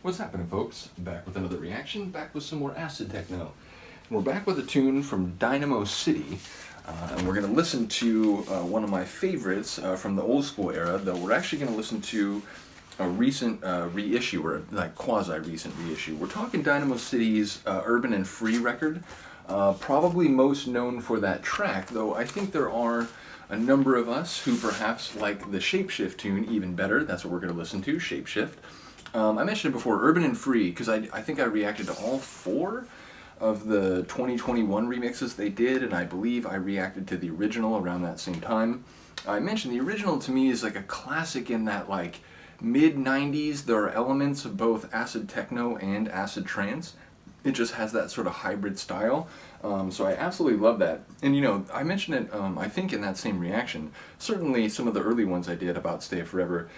What's happening, folks? Back with another reaction, back with some more acid-techno. We're back with a tune from Dynamo City, and we're going to listen to one of my favorites from the old school era, though we're actually going to listen to a recent reissue, or like quasi-recent reissue. We're talking Dynamo City's Urban and Free record, probably most known for that track, though I think there are a number of us who perhaps like the Shapeshift tune even better. That's what we're going to listen to, Shapeshift. I mentioned it before, Urban and Free, because I think I reacted to all four of the 2021 remixes they did, and I believe I reacted to the original around that same time. I mentioned the original to me is like a classic in that like mid-90s, there are elements of both acid techno and acid trance. It just has that sort of hybrid style, so I absolutely love that. And you know, I mentioned it, I think in that same reaction, certainly some of the early ones I did about Stay Forever.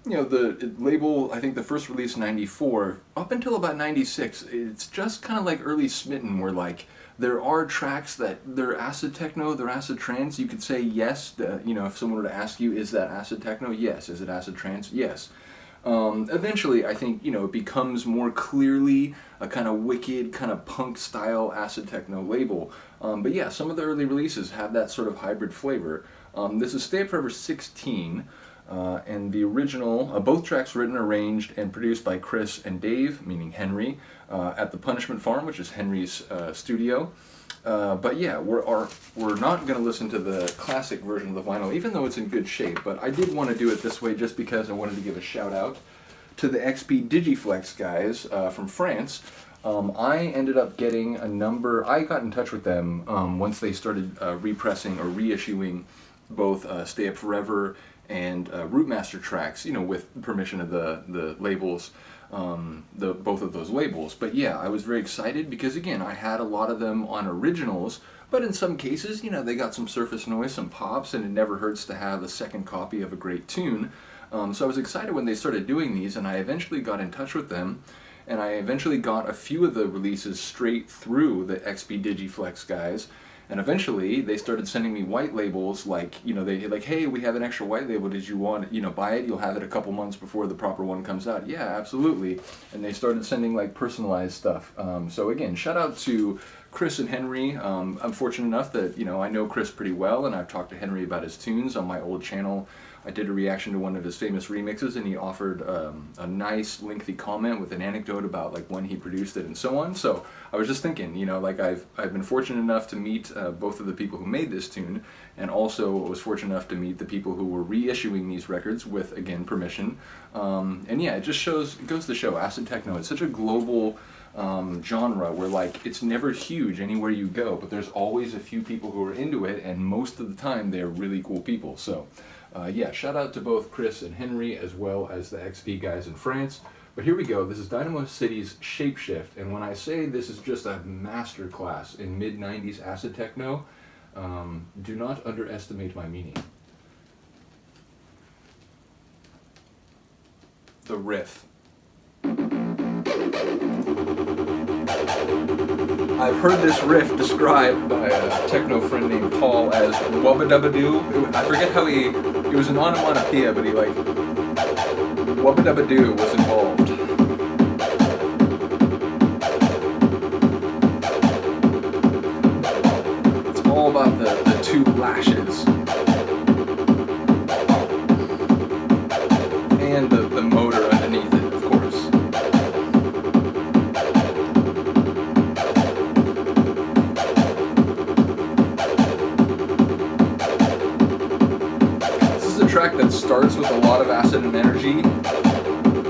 You know, the label, I think the first release 94, up until about 96, it's just kind of like early Smitten, where like there are tracks that they're acid techno, they're acid trance. You could say yes, you know, if someone were to ask you, is that acid techno? Yes. Is it acid trance? Yes. Eventually, I think, you know, it becomes more clearly a kind of wicked, kind of punk style acid techno label. But yeah, some of the early releases have that sort of hybrid flavor. This is Stay Forever 16. And the original, both tracks written, arranged, and produced by Chris and Dave, meaning Henry, at the Punishment Farm, which is Henry's studio. But yeah, we're not going to listen to the classic version of the vinyl, even though it's in good shape, but I did want to do it this way just because I wanted to give a shout out to the XP Digiflex guys from France. I ended up getting I got in touch with them once they started repressing or reissuing both Stay Up Forever and Rootmaster tracks, you know, with permission of the labels, both of those labels. But yeah, I was very excited because, again, I had a lot of them on originals, but in some cases, you know, they got some surface noise, some pops, and it never hurts to have a second copy of a great tune. So I was excited when they started doing these, and I eventually got in touch with them, and I eventually got a few of the releases straight through the XP Digiflex guys. And eventually, they started sending me white labels, like, you know, they like, hey, we have an extra white label, did you want, you know, buy it? You'll have it a couple months before the proper one comes out. Yeah, absolutely. And they started sending, like, personalized stuff. So again, shout out to Chris and Henry. I'm fortunate enough that, you know, I know Chris pretty well, and I've talked to Henry about his tunes on my old channel. I did a reaction to one of his famous remixes, and he offered a nice, lengthy comment with an anecdote about like when he produced it and so on. So I was just thinking, you know, like I've been fortunate enough to meet both of the people who made this tune, and also was fortunate enough to meet the people who were reissuing these records with, again, permission. And yeah, it just goes to show acid techno. It's such a global genre where like it's never huge anywhere you go, but there's always a few people who are into it, and most of the time they're really cool people. So yeah, shout out to both Chris and Henry, as well as the XP guys in France. But here we go. This is Dynamo City's Shapeshift, and when I say this is just a master class in mid-90s acid techno, do not underestimate my meaning. The riff. I've heard this riff described by a techno friend named Paul as wubba dubba doo. I forget how it was an onomatopoeia, but he like, wubba dubba doo was involved. It's all about the two lashes. And the motor underneath it, of course. Track that starts with a lot of acid and energy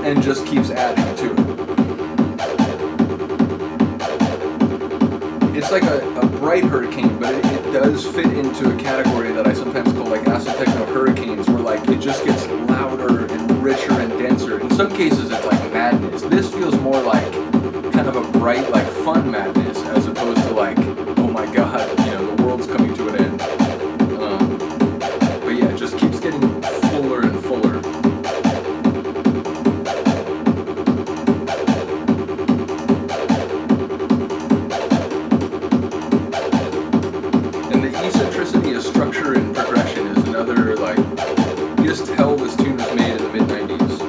and just keeps adding to it. It's like a bright hurricane, but it does fit into a category that I sometimes call like acid techno hurricanes, where like it just gets louder and richer and denser. In some cases it's like madness. This feels more like kind of a bright, like fun madness, as opposed to like, oh my god, you know, the world's coming to an end. But yeah, it just keeps getting fuller and fuller. And the eccentricity of structure and progression is another, like, you just tell this tune was made in the mid-90s.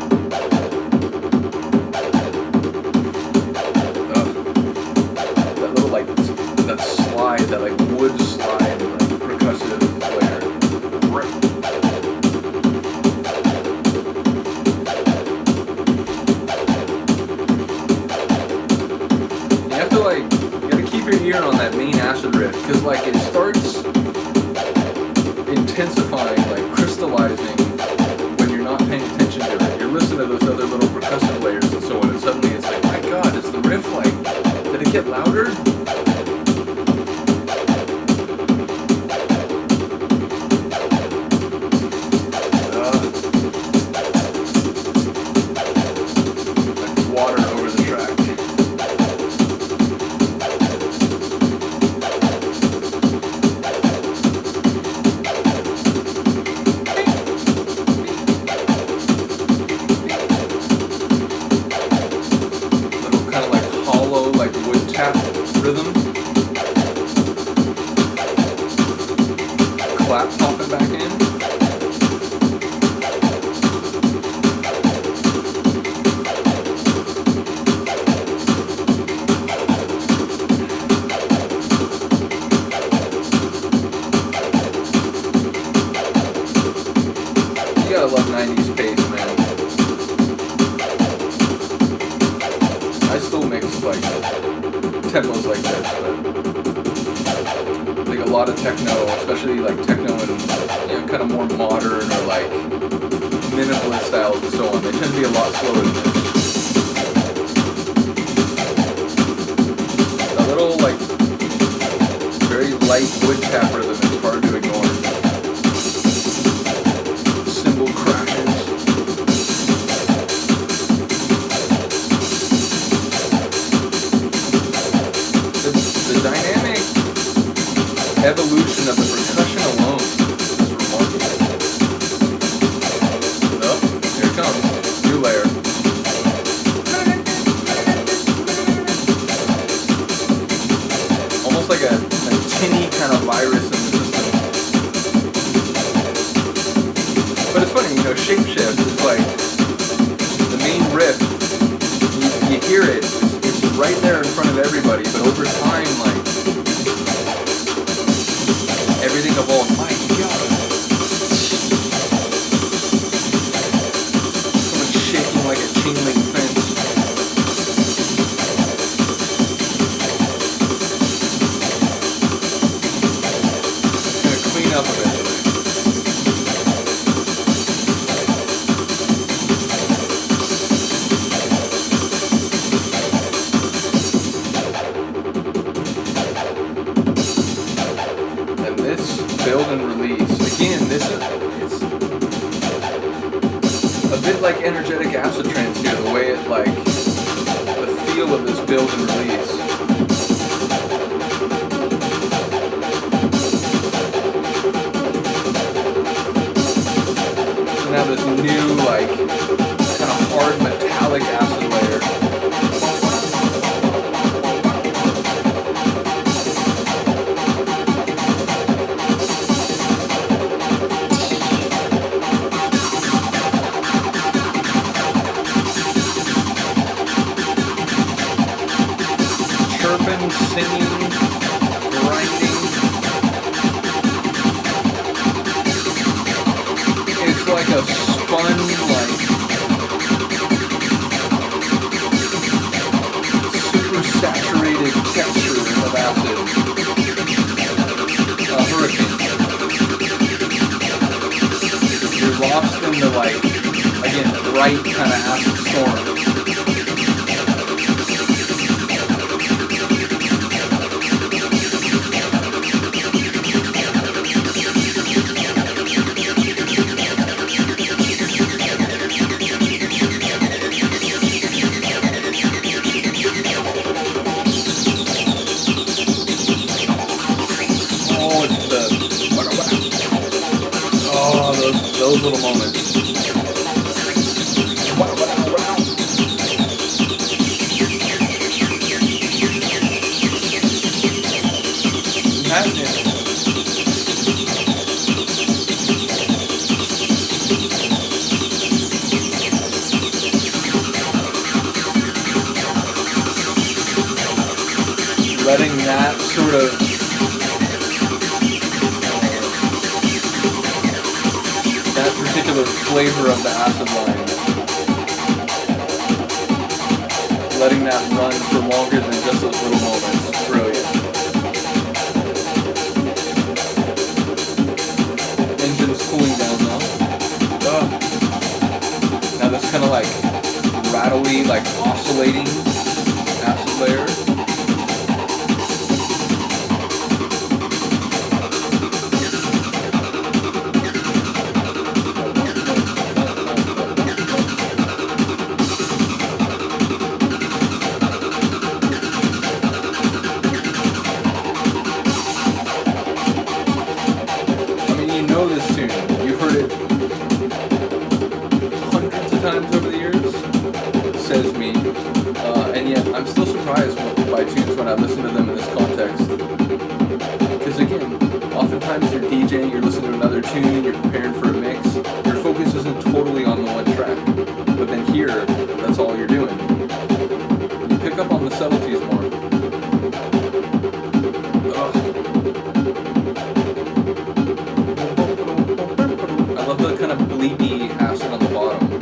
ear on that main acid riff, because like it starts intensifying, like crystallizing when you're not paying attention to it. You're listening to those other little percussive layers and so on, and suddenly it's like, my God, is the riff like, did it get louder? Water over the track. Little kind of like hollow, like wood tap rhythm. Clap popping back in. You gotta love 90s pace, man. I still mix like tempos like this, but like a lot of techno, especially like techno and kind of more modern or like minimalist styles and so on, they tend to be a lot slower than this. A little like very light wood tap rhythm is hard to ignore. Evolution of the percussion alone is remarkable. Oh, here it comes. New layer. Almost like a tinny kind of virus in the system. But it's funny, shapeshift is like the main riff. You hear it, it's right there in front of everybody, but over time, like, everything evolved. My God. Someone shaking like a chain link fence. It's gonna clean up eventually. Build and release. Again, it's a bit like energetic acid trance here, the way it like, the feel of this build and release. So now this new like, kind of hard metallic acid layer. Singing, grinding. It's like a spun, like super saturated texture of acid. A hurricane. You're lost in the like, again, bright kind of acid storm. Those little moments. Wow, wow, wow. Madness. Letting that sort of particular flavor of the acid line, letting that run for longer than just those little moments. Brilliant. kind of like rattly, like oscillating acid layer. This tune, you've heard it hundreds of times over the years, says me, and yet I'm still surprised by tunes when I listen to them in this context, because again, oftentimes you're DJing, you're listening to another tune, you're preparing for a mix, your focus isn't totally on the one track, but then here, that's all you're doing. You pick up on the subtleties more. I love the kind of bleedy acid on the bottom.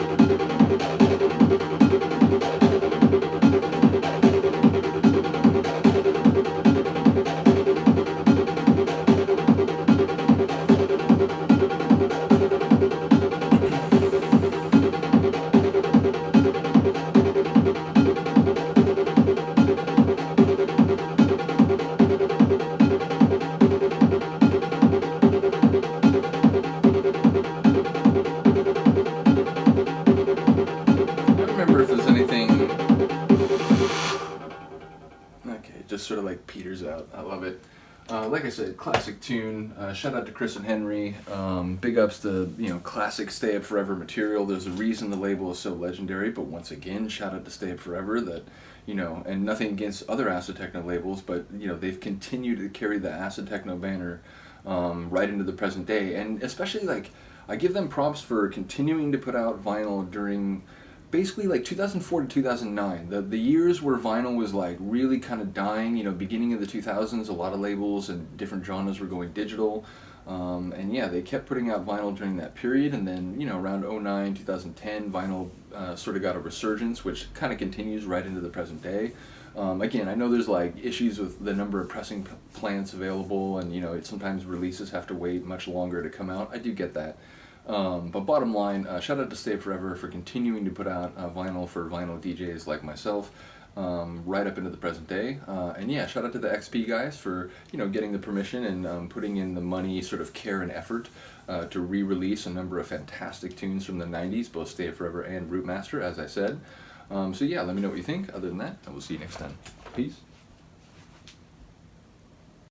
If there's anything, okay, just sort of like peters out. I love it. Like I said, classic tune. Shout out to Chris and Henry. Big ups to, you know, classic Stay Up Forever material. There's a reason the label is so legendary, but once again, shout out to Stay Up Forever, that, you know, and nothing against other acid-techno labels, but, you know, they've continued to carry the acid-techno banner right into the present day, and especially, like, I give them props for continuing to put out vinyl during basically like 2004 to 2009, the years where vinyl was like really kind of dying. You know, beginning of the 2000s, a lot of labels and different genres were going digital, and yeah, they kept putting out vinyl during that period, and then, you know, around 09, 2010, vinyl sort of got a resurgence, which kind of continues right into the present day. Again, I know there's like issues with the number of pressing plants available, and, you know, sometimes releases have to wait much longer to come out. I do get that. But bottom line, shout out to Stay Forever for continuing to put out vinyl for vinyl DJs like myself, right up into the present day. And yeah, shout out to the XP guys for, you know, getting the permission and putting in the money, sort of care and effort to re-release a number of fantastic tunes from the 90s, both Stay Forever and Rootmaster, as I said. So yeah, let me know what you think. Other than that, I will see you next time. Peace.